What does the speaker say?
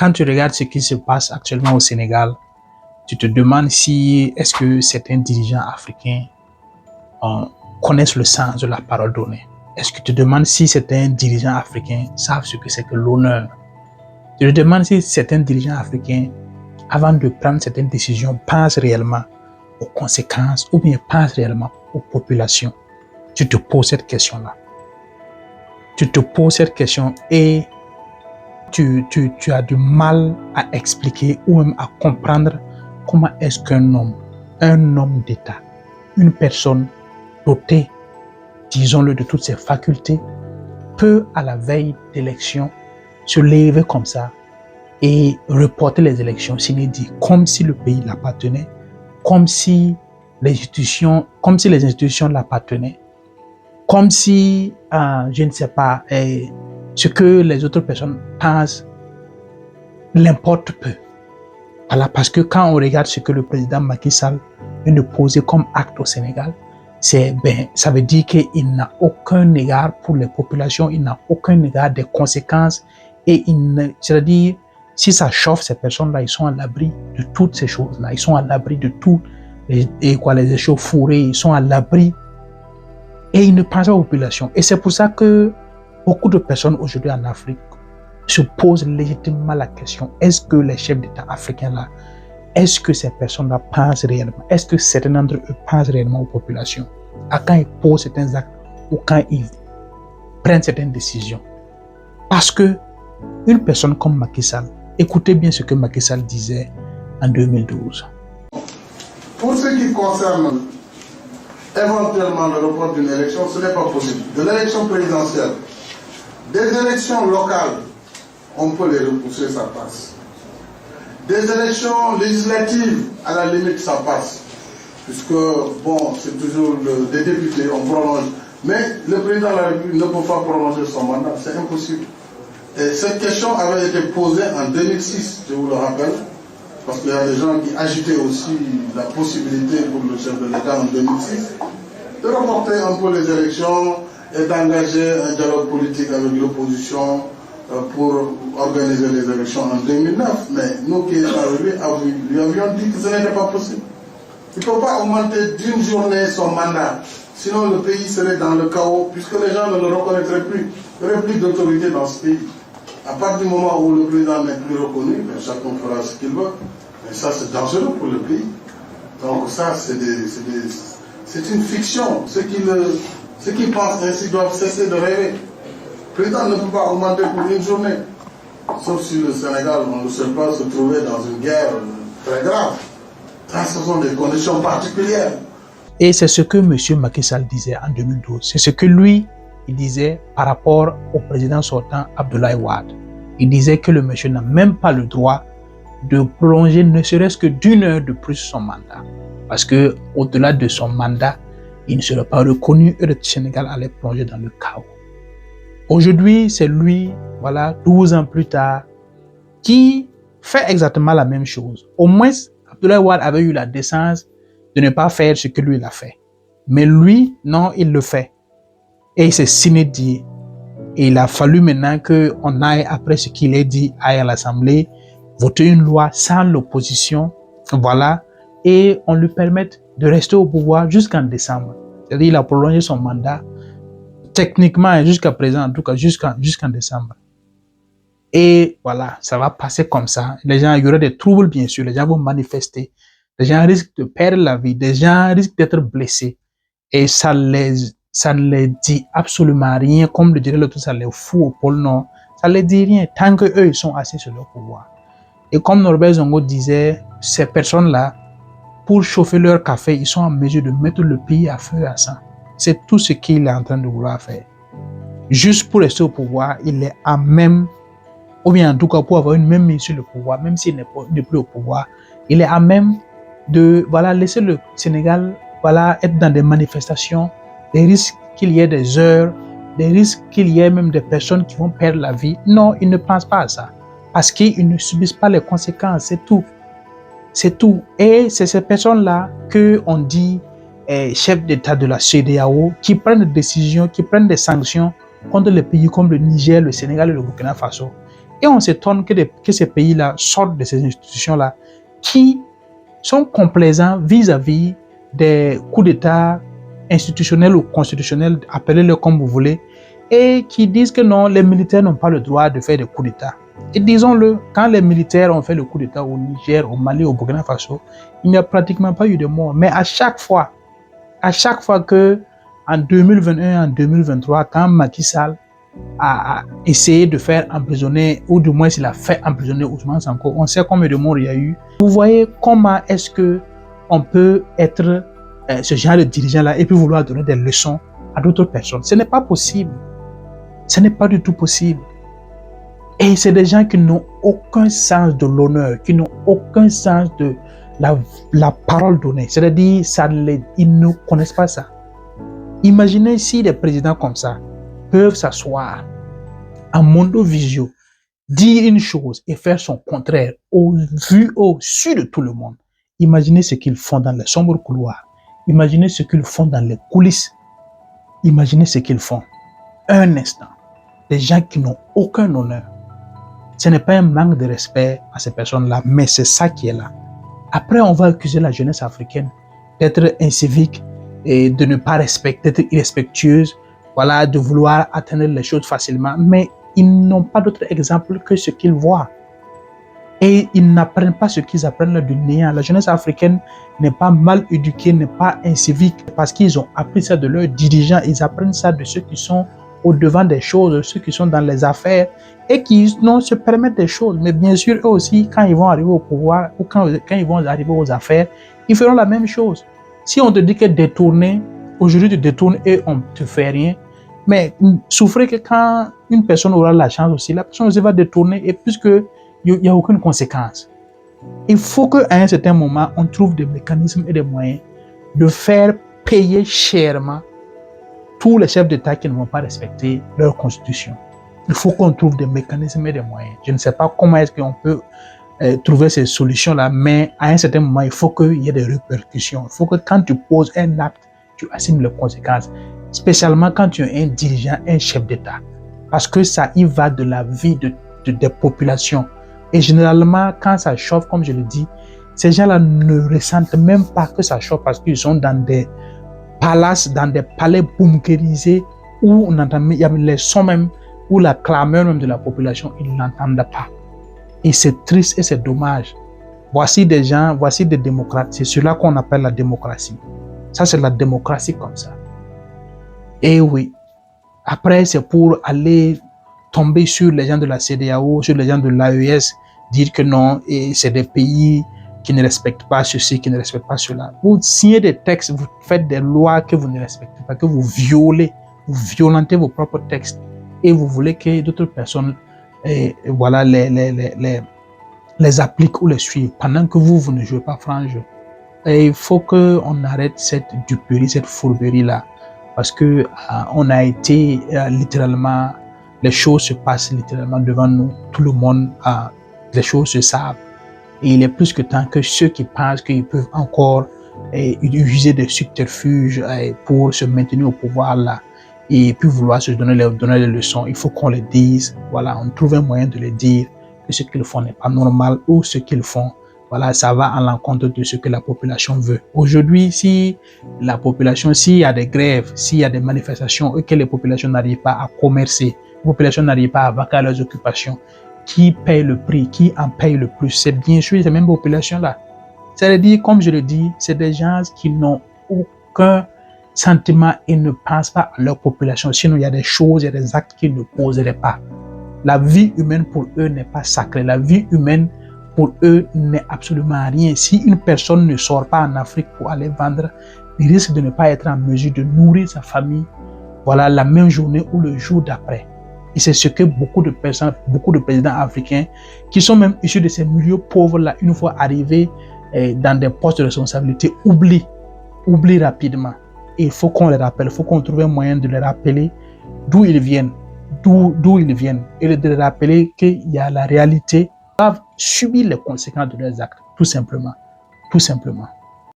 quand tu regardes ce qui se passe actuellement au Sénégal, tu te demandes si est-ce que certains dirigeants africains connaissent le sens de la parole donnée. Est-ce que tu te demandes si certains dirigeants africains savent ce que c'est que l'honneur. Tu te demandes si certains dirigeants africains, avant de prendre certaines décisions, pensent réellement aux conséquences ou bien pensent réellement aux populations. Tu te poses cette question-là. Tu te poses cette question et tu as du mal à expliquer ou même à comprendre comment est-ce qu'un homme d'État, une personne dotée, disons-le, de toutes ses facultés, peut à la veille d'élections se lever comme ça et reporter les élections s'inédit, comme si le pays l'appartenait, comme si les institutions l'appartenaient, comme si, je ne sais pas, ce que les autres personnes pensent l'importe peu. Voilà, parce que quand on regarde ce que le président Macky Sall vient de poser comme acte au Sénégal, ça veut dire qu'il n'a aucun égard pour les populations, il n'a aucun égard des conséquences et c'est-à-dire, si ça chauffe, ces personnes-là, ils sont à l'abri de toutes ces choses-là, ils sont à l'abri de tout, les échauffourées, ils sont à l'abri et ils ne pensent pas aux populations. Et c'est pour ça que beaucoup de personnes aujourd'hui en Afrique se posent légitimement la question, est-ce que les chefs d'État africains là, est-ce que ces personnes-là pensent réellement, est-ce que certains d'entre eux pensent réellement aux populations, à quand ils posent certains actes ou quand ils prennent certaines décisions. Parce que une personne comme Macky Sall, écoutez bien ce que Macky Sall disait en 2012. Pour ce qui concerne éventuellement le report d'une élection, ce n'est pas possible. De l'élection présidentielle, des élections locales, on peut les repousser, ça passe. Des élections législatives, à la limite, ça passe. Puisque, bon, c'est toujours des députés, on prolonge. Mais le président de la République ne peut pas prolonger son mandat, c'est impossible. Et cette question avait été posée en 2006, je vous le rappelle, parce qu'il y a des gens qui agitaient aussi la possibilité pour le chef de l'État en 2006 de reporter un peu les élections et d'engager un dialogue politique avec l'opposition pour organiser les élections en 2009. Mais nous qui étions arrivés, lui avions dit que ce n'était pas possible. Il ne peut pas augmenter d'une journée son mandat, sinon le pays serait dans le chaos, puisque les gens ne le reconnaîtraient plus. Il n'y aurait plus d'autorité dans ce pays. À partir du moment où le président n'est plus reconnu, ben, chacun fera ce qu'il veut. Mais ça, c'est dangereux pour le pays. Donc ça, c'est une fiction. Ceux qui pensent ainsi doivent cesser de rêver. Le président ne peut pas augmenter pour une journée. Sauf si le Sénégal, on ne sait pas, se trouvait dans une guerre très grave. Ça, ce sont des conditions particulières. Et c'est ce que M. Macky Sall disait en 2012. C'est ce que lui, il disait par rapport au président sortant Abdoulaye Wade. Il disait que le monsieur n'a même pas le droit de prolonger ne serait-ce que d'une heure de plus son mandat. Parce que au-delà de son mandat, il ne serait pas reconnu et le Sénégal allait plonger dans le chaos. Aujourd'hui, c'est lui, voilà, 12 ans plus tard, qui fait exactement la même chose. Au moins, Abdoulaye Wade avait eu la décence de ne pas faire ce que lui il a fait. Mais lui, non, il le fait. Et c'est s'inédit. Et il a fallu maintenant qu'on aille, après ce qu'il a dit, aille à l'Assemblée, voter une loi sans l'opposition, voilà, et on lui permette de rester au pouvoir jusqu'en décembre. C'est-à-dire qu'il a prolongé son mandat, techniquement, jusqu'à présent, en tout cas, jusqu'en décembre. Et voilà, ça va passer comme ça. Les gens, il y aura des troubles, bien sûr, les gens vont manifester, les gens risquent de perdre la vie, les gens risquent d'être blessés. Et ça ne les dit absolument rien, comme le dirait l'autre, ça les fout au pôle Nord. Ça ne les dit rien, tant qu'eux, ils sont assis sur leur pouvoir. Et comme Norbert Zongo disait, ces personnes-là, pour chauffer leur café, ils sont en mesure de mettre le pays à feu et à sang. C'est tout ce qu'il est en train de vouloir faire. Juste pour rester au pouvoir, il est à même, ou bien en tout cas pour avoir une même mise sur le pouvoir, même s'il n'est plus au pouvoir, il est à même de laisser le Sénégal être dans des manifestations, des risques qu'il y ait des heures, des risques qu'il y ait même des personnes qui vont perdre la vie. Non, ils ne pensent pas à ça. Parce qu'ils ne subissent pas les conséquences, c'est tout. C'est tout. Et c'est ces personnes-là qu'on dit chefs d'État de la CEDEAO qui prennent des décisions, qui prennent des sanctions contre les pays comme le Niger, le Sénégal et le Burkina Faso. Et on s'étonne que ces pays-là sortent de ces institutions-là qui sont complaisants vis-à-vis des coups d'État institutionnels ou constitutionnels, appelez-le comme vous voulez, et qui disent que non, les militaires n'ont pas le droit de faire des coups d'État. Et disons-le, quand les militaires ont fait le coup d'État au Niger, au Mali, au Burkina Faso, il n'y a pratiquement pas eu de morts. Mais à chaque fois que en 2021, en 2023, quand Macky Sall a essayé de faire emprisonner, ou du moins il a fait emprisonner Ousmane Sonko, on sait combien de morts il y a eu. Vous voyez comment est-ce que on peut être ce genre de dirigeant-là et puis vouloir donner des leçons à d'autres personnes. Ce n'est pas possible. Ce n'est pas du tout possible. Et c'est des gens qui n'ont aucun sens de l'honneur, qui n'ont aucun sens de la parole donnée. C'est-à-dire, ils ne connaissent pas ça. Imaginez si des présidents comme ça peuvent s'asseoir en mondovisio, dire une chose et faire son contraire au-dessus de tout le monde. Imaginez ce qu'ils font dans les sombres couloirs. Imaginez ce qu'ils font dans les coulisses. Imaginez ce qu'ils font. Un instant. Des gens qui n'ont aucun honneur. Ce n'est pas un manque de respect à ces personnes-là, mais c'est ça qui est là. Après, on va accuser la jeunesse africaine d'être incivique et de ne pas respecter, d'être irrespectueuse, voilà, de vouloir atteindre les choses facilement. Mais ils n'ont pas d'autre exemple que ce qu'ils voient. Et ils n'apprennent pas ce qu'ils apprennent là du néant. La jeunesse africaine n'est pas mal éduquée, n'est pas incivique, parce qu'ils ont appris ça de leurs dirigeants. Ils apprennent ça de ceux qui sont au-devant des choses, ceux qui sont dans les affaires et qui non, se permettent des choses. Mais bien sûr, eux aussi, quand ils vont arriver au pouvoir ou quand ils vont arriver aux affaires, ils feront la même chose. Si on te dit que détourner, aujourd'hui tu détournes et on ne te fait rien, mais souffrez que quand une personne aura la chance aussi, la personne aussi va détourner et puisque il n'y a aucune conséquence. Il faut qu'à un certain moment, on trouve des mécanismes et des moyens de faire payer chèrement tous les chefs d'État qui ne vont pas respecter leur constitution. Il faut qu'on trouve des mécanismes et des moyens. Je ne sais pas comment est-ce qu'on peut trouver ces solutions-là, mais à un certain moment, il faut qu'il y ait des répercussions. Il faut que quand tu poses un acte, tu assumes les conséquences, spécialement quand tu es un dirigeant, un chef d'État. Parce que ça y va de la vie des populations. Et généralement, quand ça chauffe, comme je le dis, ces gens-là ne ressentent même pas que ça chauffe parce qu'ils sont dans des palaces, dans des palais bunkérisés où on entend, il y a les sons même, ou la clameur même de la population, ils ne l'entendent pas. Et c'est triste et c'est dommage. Voici des gens, voici des démocrates. C'est cela qu'on appelle la démocratie. Ça, c'est la démocratie comme ça. Et oui. Après, c'est pour aller tomber sur les gens de la CEDEAO, sur les gens de l'AES, dire que non, et c'est des pays qui ne respectent pas ceci, qui ne respectent pas cela. Vous signez des textes, vous faites des lois que vous ne respectez pas, que vous violez, vous violentez vos propres textes et vous voulez que d'autres personnes voilà, les appliquent ou les suivent pendant que vous ne jouez pas franc jeu. Et il faut qu'on arrête cette duperie, cette fourberie-là parce que on a été littéralement, les choses se passent littéralement devant nous, tout le monde, les choses se savent. Et il est plus que temps que ceux qui pensent qu'ils peuvent encore utiliser des subterfuges pour se maintenir au pouvoir là et puis vouloir se donner les leçons, il faut qu'on les dise. Voilà, on trouve un moyen de les dire que ce qu'ils font n'est pas normal ou ce qu'ils font, voilà, ça va à l'encontre de ce que la population veut. Aujourd'hui, si la population, s'il y a des grèves, s'il y a des manifestations et que les populations n'arrivent pas à commercer, les populations n'arrivent pas à vaquer leurs occupations, qui paye le prix, qui en paye le plus, c'est bien sûr ces mêmes populations-là. C'est-à-dire, comme je le dis, c'est des gens qui n'ont aucun sentiment et ne pensent pas à leur population. Sinon, il y a des choses, il y a des actes qu'ils ne poseraient pas. La vie humaine pour eux n'est pas sacrée. La vie humaine pour eux n'est absolument rien. Si une personne ne sort pas en Afrique pour aller vendre, il risque de ne pas être en mesure de nourrir sa famille, voilà, la même journée ou le jour d'après. Et c'est ce que beaucoup de personnes, beaucoup de présidents africains qui sont même issus de ces milieux pauvres-là, une fois arrivés dans des postes de responsabilité, oublient rapidement. Et il faut qu'on les rappelle, il faut qu'on trouve un moyen de les rappeler d'où ils viennent, et de les rappeler qu'il y a la réalité, ils doivent subir les conséquences de leurs actes, tout simplement.